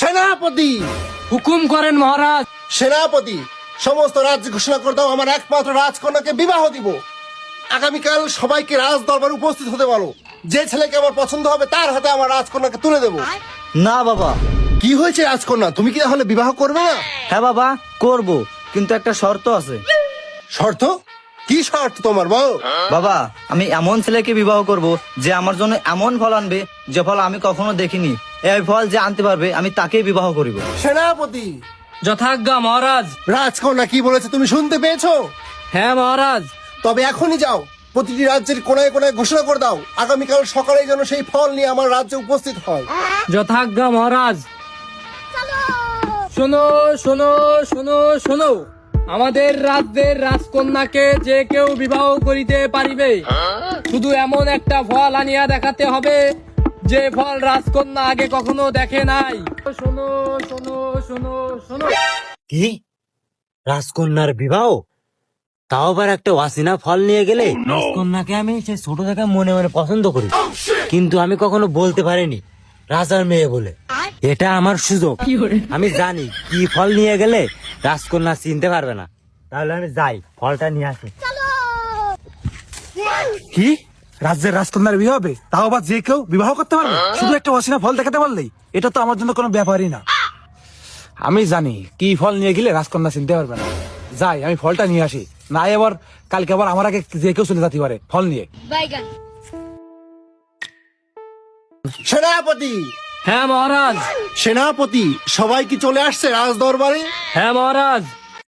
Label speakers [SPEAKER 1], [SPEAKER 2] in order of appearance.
[SPEAKER 1] সেনাপতি।
[SPEAKER 2] হুকুম করেন মহারাজ।
[SPEAKER 1] সেনাপতি, সমস্ত রাজ্য ঘোষণা করে দাও আমার একমাত্র রাজকন্যাকে বিবাহ দিব। আগামীকাল সবাইকে রাজ দরবারে উপস্থিত হতে বলো। যে ছেলেকে আমার পছন্দ হবে তার হাতে আমার রাজকন্যাকে তুলে দেব।
[SPEAKER 3] না বাবা।
[SPEAKER 1] কি হয়েছে রাজকন্যা, তুমি কি তাহলে বিবাহ করবে না?
[SPEAKER 3] হ্যাঁ বাবা, করব, কিন্তু একটা শর্ত আছে।
[SPEAKER 1] শর্ত? কি শর্ত তোমার বল?
[SPEAKER 3] বাবা, আমি এমন ছেলেকে বিবাহ করব যে আমার জন্য এমন ফল আনবে যে ফল আমি কখনো দেখিনি। এই ফল যে আনতে পারবে আমি তাকেই বিবাহ করিব।
[SPEAKER 1] সেনাপতি।
[SPEAKER 2] যথাজ্ঞা মহারাজ।
[SPEAKER 1] রাজকন্যা কি বলেছে তুমি শুনতে পেয়েছো?
[SPEAKER 2] হ্যাঁ মহারাজ।
[SPEAKER 1] তবে এখনই যাও, প্রতিটি রাজ্যের কোনায় কোনায় ঘোষণা করে দাও আগামীকাল সকালে যেন সেই ফল নিয়ে আমার রাজ্যে উপস্থিত হয়।
[SPEAKER 2] যথাজ্ঞা মহারাজ। শোনো শোনো শোনো শোনো, আমাদের রাজ্যের রাজকন্যাকে যে কেউ বিবাহ করিতে পারিবে, শুধু এমন একটা ফল আনিয়া দেখাতে হবে যে ফল রাজকন্যা আগে কখনো দেখে নাই। শোনো শোনো শোনো শোনো।
[SPEAKER 4] কি? রাজকন্যার বিবাহ? তাও আবার একটা অচেনা ফল নিয়ে গেলে? রাজকন্যাকে আমি সে ছোট থেকে মনে মনে পছন্দ করি, কিন্তু আমি কখনো বলতে পারিনি রাজার মেয়ে বলে। এটা আমার সুযোগ। আমি জানি কি ফল নিয়ে গেলে রাজকন্যা চিনতে পারবে না। তাহলে আমি যাই, ফলটা নিয়ে আসি।
[SPEAKER 5] কি? রাজ্যের রাজকন্যার বিয়ে হবে, তাও আবার যে কেউ বিবাহ করতে পারবে শুধু একটা অচেনা ফল দেখাতে পারলেই? এটা তো আমার জন্য কোনো ব্যাপারই না। আমি জানি কি ফল নিয়ে গেলে রাজকন্যা চিনতে পারবে না। যাই, আমি ফলটা নিয়ে আসি, না এবার কালকে আবার আমার আগে যে কেউ চলে যেতে পারে ফল নিয়ে।
[SPEAKER 1] সেনাপতি।
[SPEAKER 2] হ্যাঁ মহারাজ।
[SPEAKER 1] সেনাপতি, সবাই কি চলে আসছে রাজ দরবারে?
[SPEAKER 2] হ্যাঁ মহারাজ।